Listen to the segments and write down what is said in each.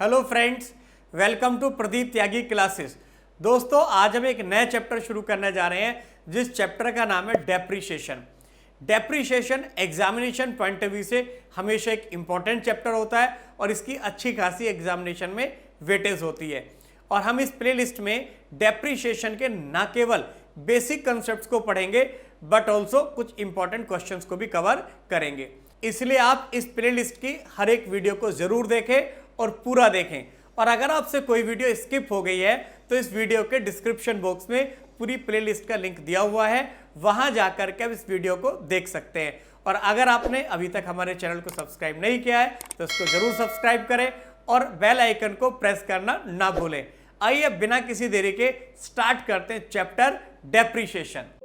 Hello friends, welcome to Pradeep Tyagi classes. दोस्तों, आज हम एक नए चैप्टर शुरू करने जा रहे हैं जिस चैप्टर का नाम है depreciation. Depreciation examination point of view से हमेशा एक इंपॉर्टेंट चैप्टर होता है और इसकी अच्छी खासी एग्जामिनेशन में वेटेज होती है। और हम इस प्लेलिस्ट में डेप्रीशिएशन के न केवल बेसिक कंसेप्ट्स को पढ़ेंगे बट ऑल्सो कुछ इंपॉर्टेंट क्वेश्चंस को भी कवर करेंगे। इसलिए आप इस प्लेलिस्ट की हर एक वीडियो को जरूर देखें और पूरा देखें। और अगर आपसे कोई वीडियो स्किप हो गई है तो इस वीडियो के डिस्क्रिप्शन बॉक्स में पूरी प्लेलिस्ट का लिंक दिया हुआ है, वहां जाकर के आप इस वीडियो को देख सकते हैं। और अगर आपने अभी तक हमारे चैनल को सब्सक्राइब नहीं किया है तो इसको जरूर सब्सक्राइब करें और बेल आइकन को प्रेस करना ना भूलें। आइए बिना किसी देरी के स्टार्ट करते हैं चैप्टर डेप्रीशिएशन।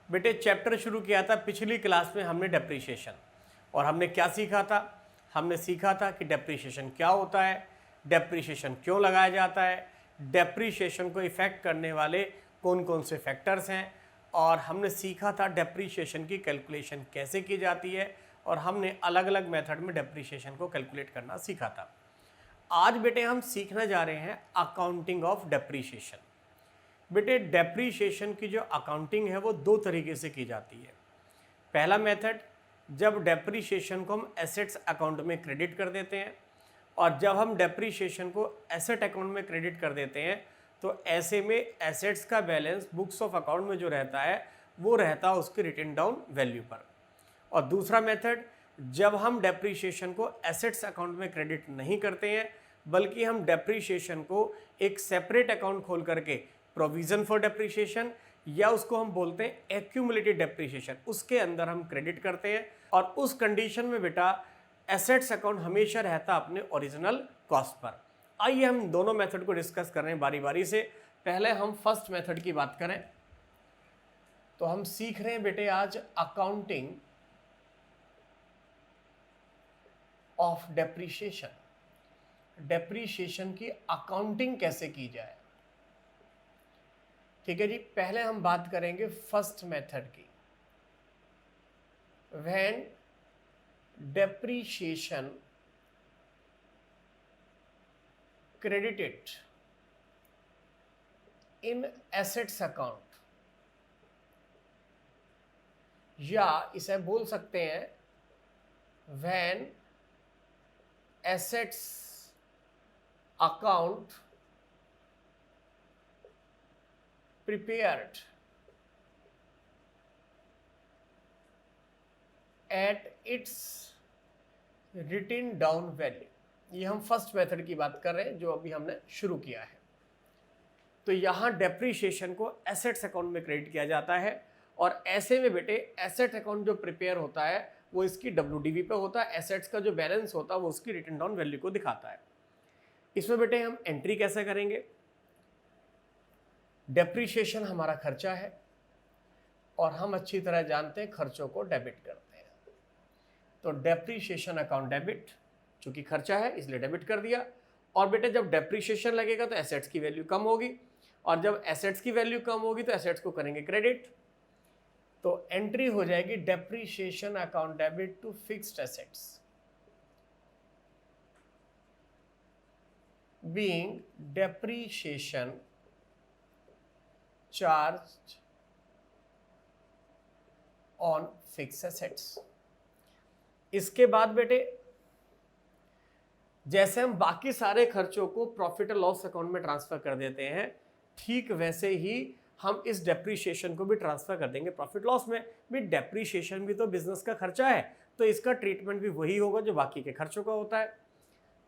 बेटे, चैप्टर शुरू किया था पिछली क्लास में हमने डेप्रीशिएशन, और हमने क्या सीखा था? हमने सीखा था कि डेप्रीशिएशन क्या होता है, डेप्रीशिएशन क्यों लगाया जाता है, डेप्रीशिएशन को इफेक्ट करने वाले कौन कौन से फैक्टर्स हैं, और हमने सीखा था डेप्रीशिएशन की कैलकुलेशन कैसे की जाती है, और हमने अलग अलग मेथड में डेप्रीशिएशन को कैलकुलेट करना सीखा था। आज बेटे हम सीखने जा रहे हैं अकाउंटिंग ऑफ डेप्रीशिएशन। बेटे, डेप्रीशिएशन की जो अकाउंटिंग है वो दो तरीके से की जाती है। पहला मेथड, जब डेप्रीशिएशन को हम एसेट्स अकाउंट में क्रेडिट कर देते हैं, और जब हम डेप्रीशिएशन को एसेट अकाउंट में क्रेडिट कर देते हैं तो ऐसे में एसेट्स का बैलेंस बुक्स ऑफ अकाउंट में जो रहता है वो रहता है उसकी रिटन डाउन वैल्यू पर। और दूसरा मेथड, जब हम डेप्रीशिएशन को एसेट्स अकाउंट में क्रेडिट नहीं करते हैं बल्कि हम डेप्रीशिएशन को एक सेपरेट अकाउंट खोल करके प्रोविजन फॉर डेप्रीशिएशन, या उसको हम बोलते हैं एक्यूमुलेटेड डेप्रीशिएशन, उसके अंदर हम क्रेडिट करते हैं। और उस कंडीशन में बेटा एसेट्स अकाउंट हमेशा रहता अपने ओरिजिनल कॉस्ट पर। आइए हम दोनों मेथड को डिस्कस कर रहे हैं बारी बारी से। पहले हम फर्स्ट मेथड की बात करें तो हम सीख रहे हैं बेटे आज अकाउंटिंग ऑफ डेप्रीशिएशन। डेप्रीशिएशन की अकाउंटिंग कैसे की जाए, ठीक है जी। पहले हम बात करेंगे फर्स्ट मेथड की। When depreciation credited in assets account, या इसे बोल सकते हैं when assets account prepared at its written down value। ये हम फर्स्ट मेथड की बात कर रहे हैं जो अभी हमने शुरू किया है। तो यहां डेप्रीशिएशन को एसेट्स अकाउंट में क्रेडिट किया जाता है, और ऐसे में बेटे एसेट अकाउंट जो प्रिपेयर होता है वो इसकी WDV पे होता है। एसेट्स का जो बैलेंस होता है वो उसकी रिटन डाउन वैल्यू को दिखाता है। इसमें बेटे हम एंट्री कैसे करेंगे? डेप्रीशिएशन हमारा खर्चा है और हम अच्छी तरह जानते हैं खर्चों को डेबिट करते हैं। तो डेप्रीशिएशन अकाउंट डेबिट, चूंकि खर्चा है इसलिए डेबिट कर दिया। और बेटे जब डेप्रीशिएशन लगेगा तो एसेट्स की वैल्यू कम होगी, और जब एसेट्स की वैल्यू कम होगी तो एसेट्स को करेंगे क्रेडिट। तो एंट्री हो जाएगी depreciation account debit to fixed assets being depreciation charged on fixed assets। इसके बाद बेटे जैसे हम बाकी सारे खर्चों को प्रॉफिट और लॉस अकाउंट में ट्रांसफर कर देते हैं, ठीक वैसे ही हम इस डेप्रीशिएशन को भी ट्रांसफर कर देंगे प्रॉफिट लॉस में। भी डेप्रीशिएशन भी तो बिजनेस का खर्चा है, तो इसका ट्रीटमेंट भी वही होगा जो बाकी के खर्चों का होता है।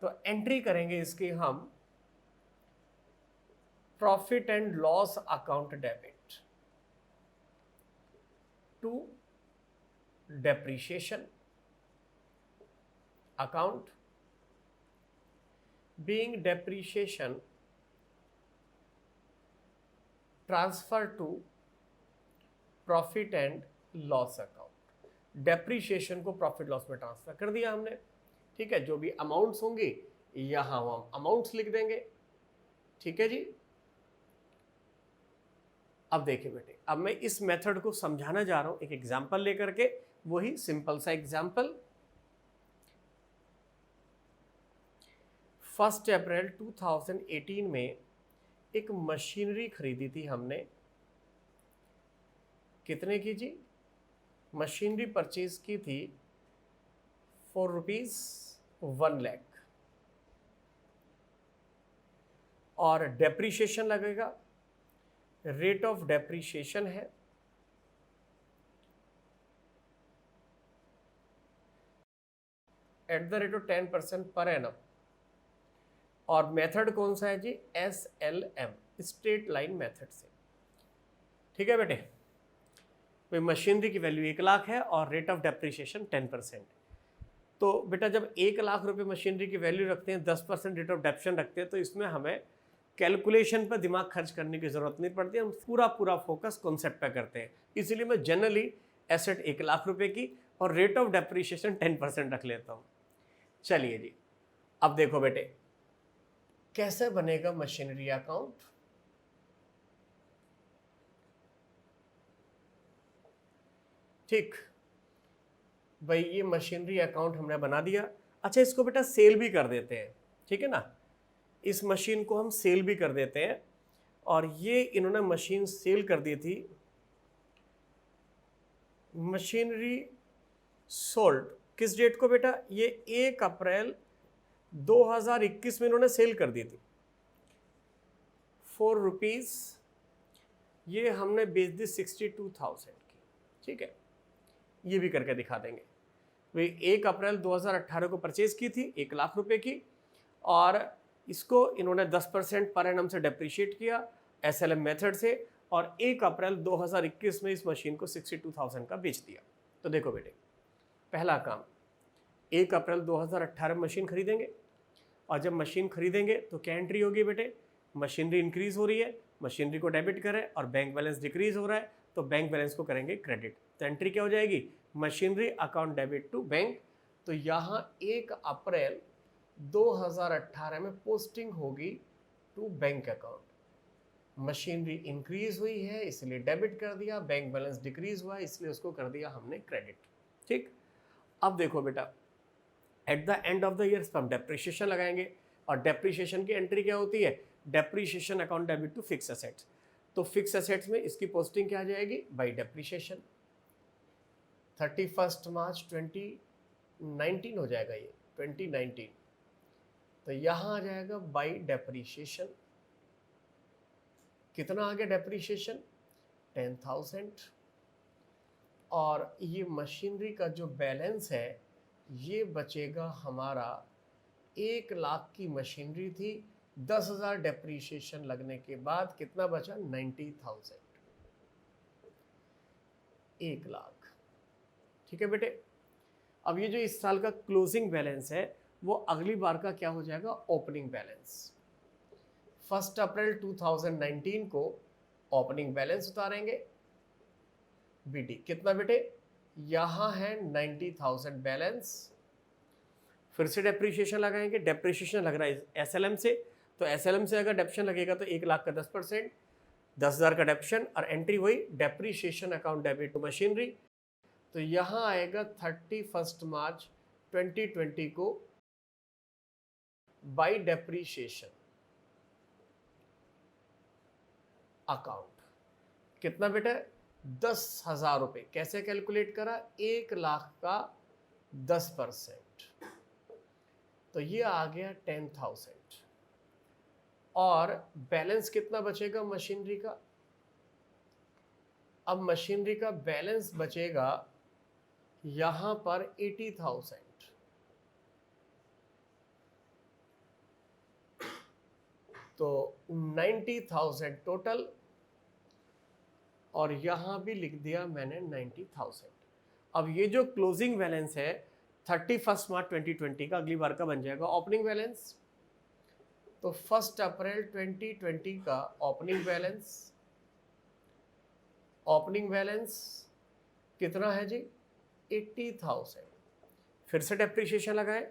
तो एंट्री करेंगे इसकी हम profit and loss account debit to depreciation account being depreciation transfer to profit and loss account. Depreciation को प्रॉफिट लॉस में ट्रांसफर कर दिया हमने, ठीक है। जो भी अमाउंट्स होंगे यहां हम अमाउंट्स लिख देंगे, ठीक है जी। अब देखिए बेटे, अब मैं इस मेथड को समझाना जा रहा हूं एक एग्जाम्पल लेकर के, वही सिंपल सा एग्जाम्पल। 1 अप्रैल 2018 में एक मशीनरी खरीदी थी हमने, कितने की जी? मशीनरी परचेज की थी फॉर ₹1,00,000, और डेप्रीशिएशन लगेगा, रेट ऑफ डेप्रीशिएशन है at the rate of 10% per annum, और मेथड कौन सा है जी? SLM, स्ट्रेट लाइन मेथड से। ठीक है बेटे, भाई मशीनरी की वैल्यू 1,00,000 है और रेट ऑफ डेप्रीशिएशन 10%। तो बेटा जब 1,00,000 रुपये मशीनरी की वैल्यू रखते हैं, 10% रेट ऑफ डेप्शन रखते हैं, तो इसमें हमें कैलकुलेशन पर दिमाग खर्च करने की ज़रूरत नहीं पड़ती, हम पूरा फोकस कॉन्सेप्ट पे करते हैं। इसीलिए मैं जनरली एसेट 1,00,000 रुपये की और रेट ऑफ डेप्रीशिएशन 10% रख लेता हूँ। चलिए जी, अब देखो बेटे कैसे बनेगा मशीनरी अकाउंट। ठीक भाई, ये मशीनरी अकाउंट हमने बना दिया। अच्छा, इसको बेटा सेल भी कर देते हैं, ठीक है ना, इस मशीन को हम सेल भी कर देते हैं। और ये इन्होंने मशीन सेल कर दी थी, मशीनरी सोल्ड किस डेट को बेटा? ये 1 अप्रैल 2021 में इन्होंने सेल कर दी थी ₹4, ये हमने बेच दी 62,000 की। ठीक है, ये भी करके दिखा देंगे। वे 1 अप्रैल 2018 को परचेज की थी 1,00,000 रुपए की, और इसको इन्होंने 10% पर एनम से डेप्रीशिएट किया SLM मेथड से, और 1 अप्रैल 2021 में इस मशीन को 62,000 का बेच दिया। तो देखो बेटे, पहला काम, 1 अप्रैल 2018 में मशीन खरीदेंगे, और जब मशीन खरीदेंगे तो क्या एंट्री होगी बेटे? मशीनरी इंक्रीज हो रही है, मशीनरी को डेबिट करें, और बैंक बैलेंस डिक्रीज हो रहा है, तो बैंक बैलेंस को करेंगे क्रेडिट। तो एंट्री क्या हो जाएगी? Machinery account debit to bank. तो यहाँ 1 अप्रैल 2018 में पोस्टिंग होगी to bank account. Machinery increase हुई है इसलिए डेबिट कर दिया, बैंक बैलेंस डिक्रीज हुआ इसलिए उसको कर दिया हमने क्रेडिट। ठीक, अब देखो बेटा, at the end of the year हम डेप्रीशिएशन लगाएंगे, और डेप्रीशिएशन की एंट्री क्या होती है? Depreciation account debit to fix assets. तो फिक्स एसेट्स में इसकी पोस्टिंग क्या आ जाएगी? By depreciation. 31 मार्च 2019 हो जाएगा, ये 2019। तो यहाँ आ जाएगा बाई डेप्रीशिएशन। कितना आ गया डेप्रीशिएशन? 10,000। और ये मशीनरी का जो बैलेंस है ये बचेगा हमारा, 1,00,000 की मशीनरी थी, 10,000 डेप्रीशिएशन लगने के बाद कितना बचा? 90,000, 1,00,000। ठीक है बेटे, अब ये जो इस साल का क्लोजिंग बैलेंस है वो अगली बार का क्या हो जाएगा? Opening balance. 1 अप्रैल 2019 को ओपनिंग बैलेंस उतारेंगे। बीडी कितना बेटे? यहाँ है 90,000 बैलेंस। फिर से डेप्रीशिएशन लगाएंगे, डेप्रीशिएशन लग रहा है SLM से, तो SLM से अगर डेप्शन लगेगा तो 1,00,000 का 10%, 10,000 का डेप्शन, और एंट्री वही depreciation account debit to machinery. तो यहाँ आएगा 31 मार्च 2020 को बाई डेप्रीशिएशन अकाउंट। कितना बेटा? 10,000 रुपये। कैसे कैलकुलेट करा? 1,00,000 का 10%, तो ये आ गया 10,000। और बैलेंस कितना बचेगा मशीनरी का? अब मशीनरी का बैलेंस बचेगा यहां पर 80,000। तो 90,000 टोटल, और यहां भी लिख दिया मैंने 90,000। अब ये जो क्लोजिंग बैलेंस है 31 मार्च 2020 का, अगली बार का बन जाएगा ओपनिंग बैलेंस। तो 1 अप्रैल 2020 का ओपनिंग बैलेंस कितना है जी? 80,000। फिर से डेप्रीशिएशन लगाए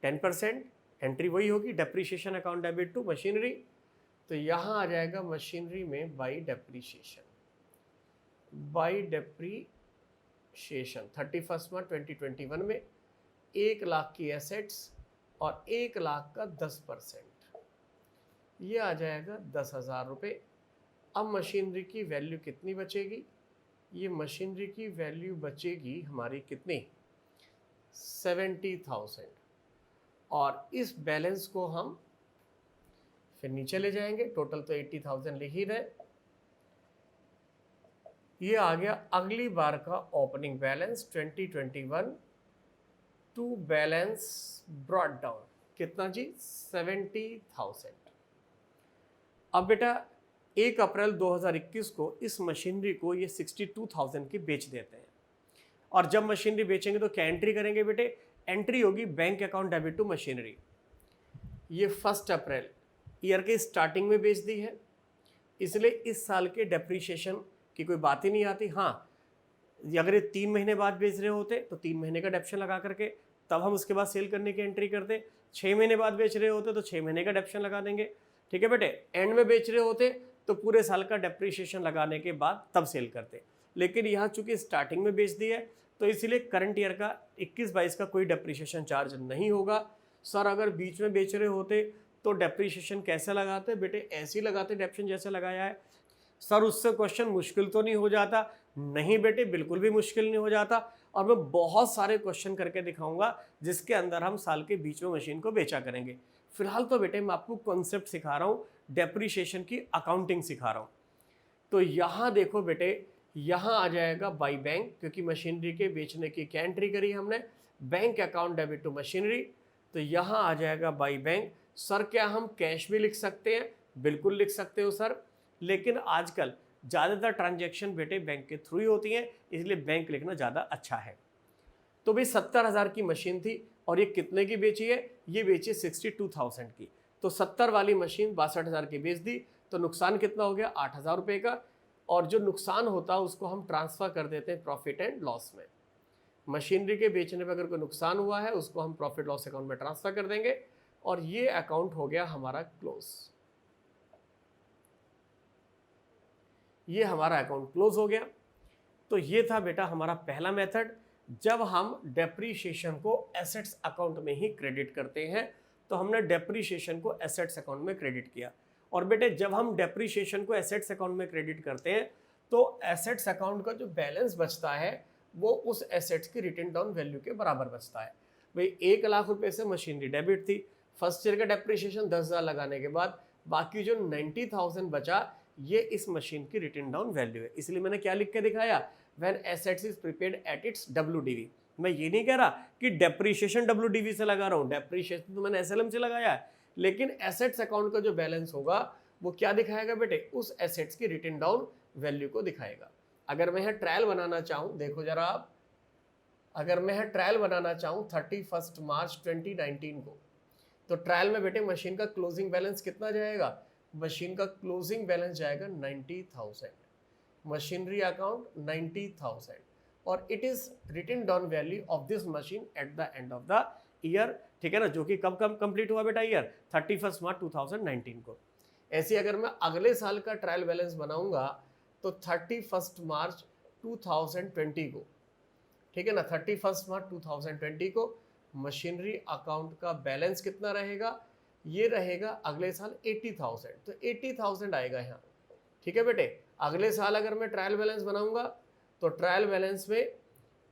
10%, एंट्री वही होगी depreciation account debit to machinery. तो यहाँ आ जाएगा मशीनरी में by depreciation. By depreciation 31 March 2021 में 1 लाख की एसेट्स और 1 लाख का 10%, ये आ जाएगा 10,000 रुपये। अब मशीनरी की वैल्यू कितनी बचेगी? ये मशीनरी की वैल्यू बचेगी हमारी कितनी? 70,000। और इस बैलेंस को हम फिर नीचे ले जाएंगे, टोटल तो 80,000 लिख ही रहे। ये आ गया अगली बार का opening balance 2021 to balance brought down, कितना जी? 70,000। अब बेटा 1 अप्रैल 2021 को इस मशीनरी को ये 62,000 की बेच देते हैं। और जब मशीनरी बेचेंगे तो क्या एंट्री करेंगे बेटे? एंट्री होगी bank account debit to machinery. ये 1 अप्रैल ईयर के स्टार्टिंग में बेच दी है, इसलिए इस साल के डेप्रीशिएशन की कोई बात ही नहीं आती। हाँ, अगर ये 3 महीने बाद बेच रहे होते तो 3 महीने का डेप्शन लगा करके तब हम उसके बाद सेल करने की एंट्री करते। 6 महीने बाद बेच रहे होते तो 6 महीने का डेप्शन लगा देंगे, ठीक है बेटे। एंड में बेच रहे होते तो पूरे साल का डेप्रीशिएशन लगाने के बाद तब सेल करते। लेकिन यहाँ चूंकि स्टार्टिंग में बेच दी है तो इसीलिए करंट ईयर का 21-22 का कोई डेप्रीशिएशन चार्ज नहीं होगा। सर अगर बीच में बेच रहे होते तो डेप्रीशिएशन कैसे लगाते? बेटे ऐसे ही लगाते डेप्शन जैसे लगाया है। सर उससे क्वेश्चन मुश्किल तो नहीं हो जाता? नहीं बेटे, बिल्कुल भी मुश्किल नहीं हो जाता। और मैं बहुत सारे क्वेश्चन करके दिखाऊंगा जिसके अंदर हम साल के बीच में मशीन को बेचा करेंगे। फिलहाल तो बेटे मैं आपको कॉन्सेप्ट सिखा रहा हूँ, डेप्रीशिएशन की अकाउंटिंग सिखा रहा हूँ। तो यहाँ देखो बेटे, यहाँ आ जाएगा बाई बैंक, क्योंकि मशीनरी के बेचने की क्या एंट्री करी हमने? Bank account debit to machinery. तो यहाँ आ जाएगा बाई बैंक। सर क्या हम कैश भी लिख सकते हैं? बिल्कुल लिख सकते हो सर, लेकिन आजकल ज़्यादातर ट्रांजैक्शन बेटे बैंक के थ्रू ही होती हैं, इसलिए बैंक लिखना ज़्यादा अच्छा है। तो भाई 70,000 की मशीन थी और ये कितने की बेची है? ये बेची 62,000 की। तो 70 वाली मशीन 62,000 की बेच दी, तो नुकसान कितना हो गया? 8,000 रुपये का। और जो नुकसान होता है उसको हम ट्रांसफ़र कर देते हैं प्रॉफिट एंड लॉस में। मशीनरी के बेचने पर अगर कोई नुकसान हुआ है उसको हम प्रॉफिट लॉस अकाउंट में ट्रांसफ़र कर देंगे और ये अकाउंट हो गया हमारा क्लोज। ये हमारा अकाउंट क्लोज हो गया। तो ये था बेटा हमारा पहला मेथड, जब हम डेप्रीशिएशन को एसेट्स अकाउंट में ही क्रेडिट करते हैं। तो हमने डेप्रीशिएशन को एसेट्स अकाउंट में क्रेडिट किया। और बेटे जब हम डेप्रीशिएशन को एसेट्स अकाउंट में क्रेडिट करते हैं तो एसेट्स अकाउंट का जो बैलेंस बचता है वो उस एसेट्स की रिटन डाउन वैल्यू के बराबर बचता है। भाई 1 लाख रुपए से मशीनरी डेबिट थी, फर्स्ट ईयर का डेप्रीशिएशन 10,000 लगाने के बाद बाकी जो 90,000 बचा ये इस मशीन की रिटन डाउन वैल्यू है। इसलिए मैंने क्या लिख के दिखाया? When assets is prepaid at its WDV। मैं ये नहीं कह रहा कि डेप्रीशिएशन WDV से लगा रहा हूँ, डेप्रीशिएशन तो मैंने SLM से लगाया है, लेकिन एसेट्स अकाउंट का जो बैलेंस होगा वो क्या दिखाएगा बेटे? उस एसेट्स की रिटन डाउन वैल्यू को दिखाएगा। अगर मैं यहाँ ट्रायल बनाना चाहूँ, देखो जरा आप, अगर मैं यहाँ ट्रायल बनाना चाहूँ 31 मार्च 2019 को, तो ट्रायल में बेटे मशीन का क्लोजिंग बैलेंस कितना जाएगा? मशीन का क्लोजिंग बैलेंस जाएगा 90,000, मशीनरी अकाउंट 90,000, और it is written down value of this machine at the end of the year, ठीक है ना, जो कि कब कंप्लीट हुआ बेटा? ईयर 31 मार्च 2019 को। ऐसे अगर मैं अगले साल का ट्रायल बैलेंस बनाऊंगा तो 31 मार्च 2020 को, ठीक है ना, 31 मार्च 2020 को मशीनरी अकाउंट का बैलेंस कितना रहेगा? ये रहेगा अगले साल 80,000। तो 80,000 आएगा यहाँ, ठीक है बेटे। अगले साल अगर मैं ट्रायल बैलेंस बनाऊंगा तो ट्रायल बैलेंस में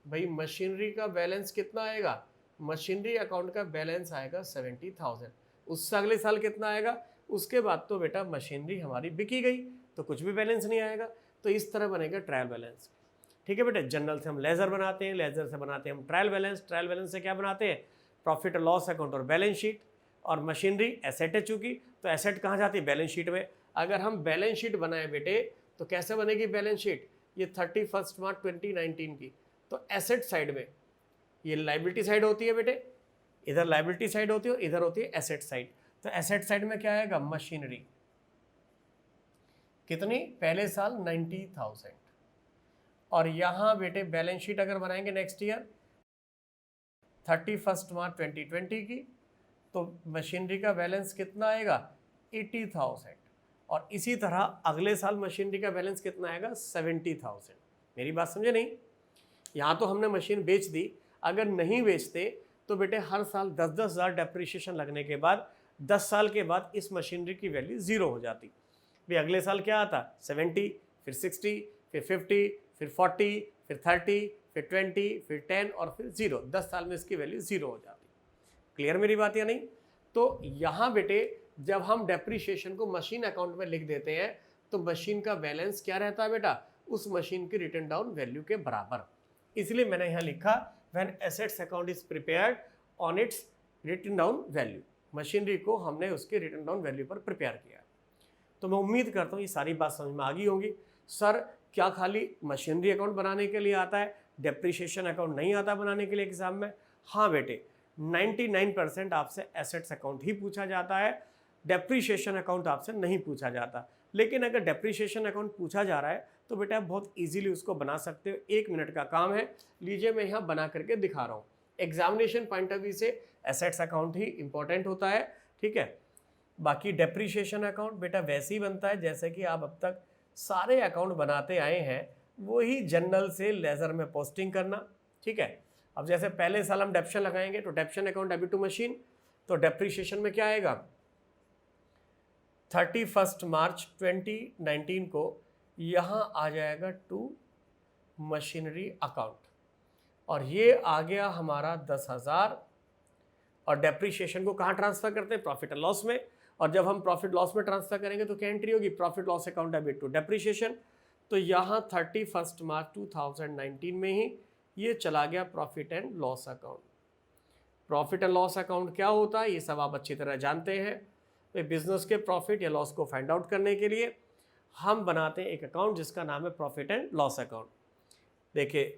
भाई मशीनरी का बैलेंस कितना आएगा? मशीनरी अकाउंट का बैलेंस आएगा 70,000। उससे अगले साल कितना आएगा? उसके बाद तो बेटा मशीनरी हमारी बिकी गई तो कुछ भी बैलेंस नहीं आएगा। तो इस तरह बनेगा ट्रायल बैलेंस, ठीक है बेटे। जनरल से हम लेजर बनाते हैं, लेजर से बनाते हैं हम ट्रायल बैलेंस, ट्रायल बैलेंस से क्या बनाते हैं? प्रॉफिट और लॉस अकाउंट और बैलेंस शीट। और मशीनरी एसेट है चूंकि, तो एसेट कहाँ जाती है? बैलेंस शीट में। अगर हम बैलेंस शीट बनाए बेटे तो कैसे बनेगी बैलेंस शीट? ये 31 मार्च 2019 की, तो एसेट साइड में ये लाइबिलिटी साइड होती है बेटे, इधर लाइबिलिटी साइड होती है और इधर होती है एसेट साइड। तो एसेट साइड में क्या आएगा? मशीनरी कितनी? पहले साल 90,000। और यहाँ बेटे बैलेंस शीट अगर बनाएंगे नेक्स्ट ईयर 31 मार्च 2020 की, तो मशीनरी का बैलेंस कितना आएगा? 80,000। और इसी तरह अगले साल मशीनरी का बैलेंस कितना आएगा? 70,000। मेरी बात समझे नहीं? यहाँ तो हमने मशीन बेच दी, अगर नहीं बेचते तो बेटे हर साल 10-10 हज़ार डेप्रिशिएशन लगने के बाद 10 साल के बाद इस मशीनरी की वैल्यू ज़ीरो हो जाती। भाई अगले साल क्या आता? 70, फिर 60, फिर 50, फिर 40, फिर 30, फिर 20, फिर 10 और फिर ज़ीरो। 10 साल में इसकी वैल्यू ज़ीरो हो जाती। क्लियर मेरी बात या नहीं? तो यहाँ बेटे जब हम डेप्रिशिएशन को मशीन अकाउंट में लिख देते हैं तो मशीन का बैलेंस क्या रहता है बेटा? उस मशीन की रिटन डाउन वैल्यू के बराबर। इसलिए मैंने यहाँ लिखा when assets account is prepared on its written down value. Machinery को हमने उसके रिटन डाउन वैल्यू पर प्रिपेयर किया। तो मैं उम्मीद करता हूँ ये सारी बात समझ में आ गई होगी। सर क्या खाली मशीनरी अकाउंट बनाने के लिए आता है, डेप्रिशिएशन अकाउंट नहीं आता बनाने के लिए एग्जाम में? हाँ बेटे, 99% आपसे एसेट्स अकाउंट ही पूछा जाता है, डेप्रिशिएशन अकाउंट आपसे नहीं पूछा जाता। लेकिन अगर डेप्रिशिएशन अकाउंट पूछा जा रहा है तो बेटा आप बहुत इजीली उसको बना सकते हो। 1 मिनट का काम है। लीजिए मैं यहाँ बना करके दिखा रहा हूँ। एग्जामिनेशन पॉइंट ऑफ व्यू से एसेट्स अकाउंट ही इंपॉर्टेंट होता है, ठीक है। बाकी डेप्रिशिएशन अकाउंट बेटा वैसे ही बनता है जैसे कि आप अब तक सारे अकाउंट बनाते आए हैं, वही जनरल से लेजर में पोस्टिंग करना, ठीक है। अब जैसे पहले साल हम डेप्शन लगाएंगे तो depreciation account debit to machine, तो डेप्रिशिएशन में क्या आएगा? 31 मार्च 2019 को यहाँ आ जाएगा टू मशीनरी अकाउंट, और ये आ गया हमारा 10,000। और डेप्रिशिएशन को कहाँ ट्रांसफर करते हैं? प्रॉफिट एंड लॉस में। और जब हम प्रॉफिट लॉस में ट्रांसफर करेंगे तो क्या एंट्री होगी? Profit loss account debit to depreciation. तो यहाँ 31 मार्च 2019 में ही ये चला गया profit and loss account. Profit and loss account क्या होता है ये सब आप अच्छी तरह जानते हैं। बिजनेस के प्रॉफिट या लॉस को फाइंड आउट करने के लिए हम बनाते हैं एक अकाउंट जिसका नाम है प्रॉफिट एंड लॉस अकाउंट। देखिए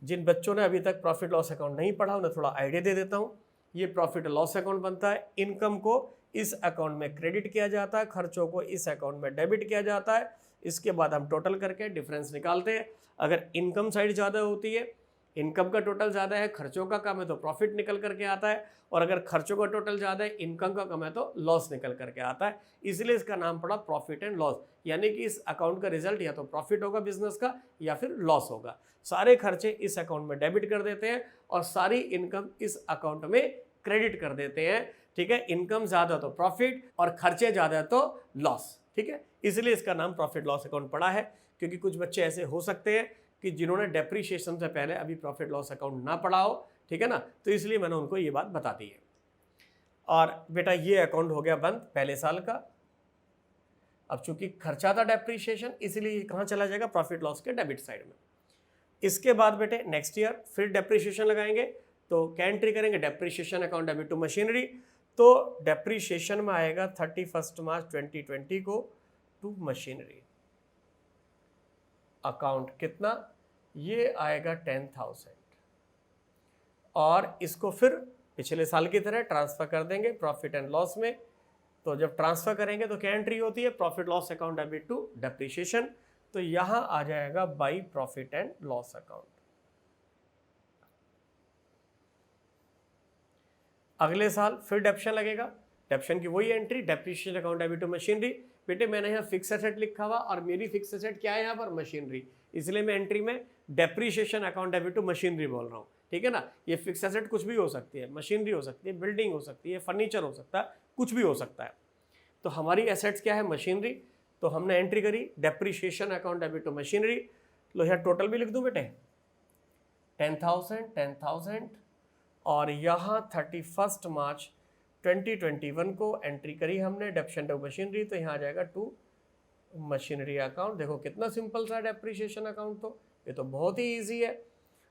जिन बच्चों ने अभी तक प्रॉफिट लॉस अकाउंट नहीं पढ़ा उन्हें थोड़ा आइडिया दे देता हूँ। ये प्रॉफिट एंड लॉस अकाउंट बनता है। इनकम को इस अकाउंट में क्रेडिट किया जाता है, खर्चों को इस अकाउंट में डेबिट किया जाता है। इसके बाद हम टोटल करके डिफरेंस निकालते हैं। अगर इनकम साइड ज़्यादा होती है, इनकम का टोटल ज़्यादा है, खर्चों का कम है तो प्रॉफिट निकल करके आता है, और अगर खर्चों का टोटल ज़्यादा है, इनकम का कम है तो लॉस निकल करके आता है। इसलिए इसका नाम पड़ा प्रॉफिट एंड लॉस, यानी कि इस अकाउंट का रिजल्ट या तो प्रॉफिट होगा बिजनेस का या फिर लॉस होगा। सारे खर्चे इस अकाउंट में डेबिट कर देते हैं और सारी इनकम इस अकाउंट में क्रेडिट कर देते हैं, ठीक है। इनकम ज़्यादा तो प्रॉफिट और खर्चे ज़्यादा तो लॉस, ठीक है। इसलिए इसका नाम प्रॉफिट लॉस अकाउंट पड़ा है। क्योंकि कुछ बच्चे ऐसे हो सकते हैं कि जिन्होंने डेप्रिशिएशन से पहले अभी प्रॉफिट लॉस अकाउंट ना पढ़ा हो, ठीक है ना, तो इसलिए मैंने उनको ये बात बता दी है। और बेटा ये अकाउंट हो गया बंद पहले साल का। अब चूंकि खर्चा था डेप्रिशिएशन, इसलिए कहाँ चला जाएगा? प्रॉफिट लॉस के डेबिट साइड में। इसके बाद बेटे नेक्स्ट ईयर फिर डेप्रिशिएशन लगाएंगे, तो क्या एंट्री करेंगे? Depreciation account debit to machinery. तो डेप्रिशिएशन में आएगा 31 मार्च 2020 को टू मशीनरी अकाउंट कितना? ये आएगा 10,000, और इसको फिर पिछले साल की तरह ट्रांसफर कर देंगे प्रॉफिट एंड लॉस में। तो जब ट्रांसफर करेंगे तो क्या एंट्री होती है? Profit loss account debit to depreciation. तो यहां आ जाएगा by profit and loss account. अगले साल फिर डेप्शन लगेगा, डेप्शन की वही entry, depreciation account debit to machinery. बेटे मैंने यहाँ फिक्स एसेट लिखा हुआ और मेरी फिक्स एसेट क्या है यहाँ पर? मशीनरी। इसलिए मैं एंट्री में depreciation account debit to machinery बोल रहा हूँ, ठीक है ना। ये फिक्स एसेट कुछ भी हो सकती है, मशीनरी हो सकती है, बिल्डिंग हो सकती है, फर्नीचर हो सकता है, कुछ भी हो सकता है। तो हमारी एसेट्स क्या है? मशीनरी। तो हमने एंट्री करी depreciation account debit to machinery. लो यहाँ टोटल भी लिख दूँ बेटे, 10,000 और यहाँ 31 मार्च 2021 को एंट्री करी हमने डेप्शन टू मशीनरी। तो यहाँ आ जाएगा टू मशीनरी अकाउंट। देखो कितना सिंपल सा डेप्रिशिएशन अकाउंट, तो ये तो बहुत ही इजी है।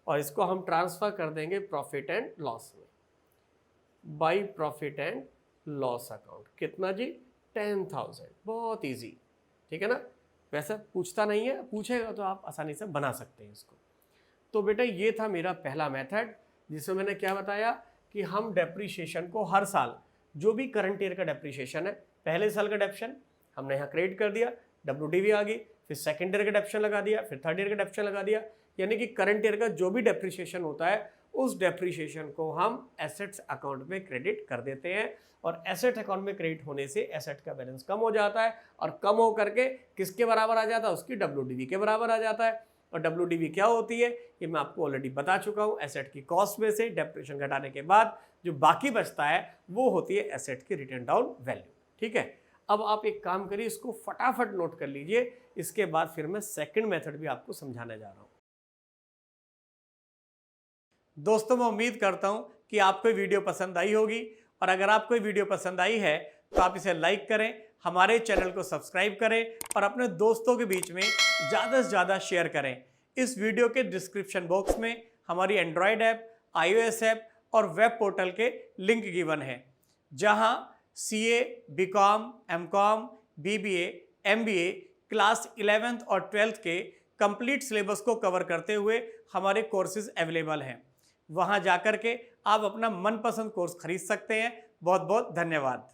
और इसको हम ट्रांसफर कर देंगे प्रॉफिट एंड लॉस में, by profit and loss account. कितना जी? 10,000। बहुत इजी, ठीक है ना। वैसे पूछता नहीं है, पूछेगा तो आप आसानी से बना सकते हैं इसको। तो बेटा ये था मेरा पहला मेथड, जिसमें मैंने क्या बताया कि हम डेप्रिशिएशन को हर साल जो भी करंट ईयर का डेप्रिशिएशन है, पहले साल का डेप्शन हमने यहाँ क्रेडिट कर दिया, WDV आ गई, फिर सेकेंड ईयर का डेप्शन लगा दिया, फिर थर्ड ईयर का डेप्शन लगा दिया। यानी कि करंट ईयर का जो भी डेप्रिशिएशन होता है उस डेप्रिशिएशन को हम एसेट्स अकाउंट में क्रेडिट कर देते हैं। और एसेट अकाउंट में क्रेडिट होने से एसेट का बैलेंस कम हो जाता है, और कम हो करके किसके बराबर आ जाता है? उसकी WDV के बराबर आ जाता है। और WDV क्या होती है ये मैं आपको ऑलरेडी बता चुका हूँ। एसेट की कॉस्ट में से डेप्रिसिएशन घटाने के बाद जो बाकी बचता है वो होती है एसेट की रिटन डाउन वैल्यू। ठीक है, अब आप एक काम करिए, इसको फटाफट नोट कर लीजिए, इसके बाद फिर मैं सेकंड मेथड भी आपको समझाने जा रहा हूं। दोस्तों मैं उम्मीद करता हूं कि आपको वीडियो पसंद आई होगी, और अगर आपको वीडियो पसंद आई है तो आप इसे लाइक करें, हमारे चैनल को सब्सक्राइब करें और अपने दोस्तों के बीच में ज़्यादा से ज़्यादा शेयर करें। इस वीडियो के डिस्क्रिप्शन बॉक्स में हमारी एंड्रॉयड ऐप, iOS ऐप और वेब पोर्टल के लिंक गिवन है, जहां CA, BCom, MCom, BBA, MBA class 11th और 12th के कंप्लीट सिलेबस को कवर करते हुए हमारे कोर्सेज अवेलेबल हैं। वहां जाकर के आप अपना मनपसंद कोर्स खरीद सकते हैं। बहुत बहुत धन्यवाद।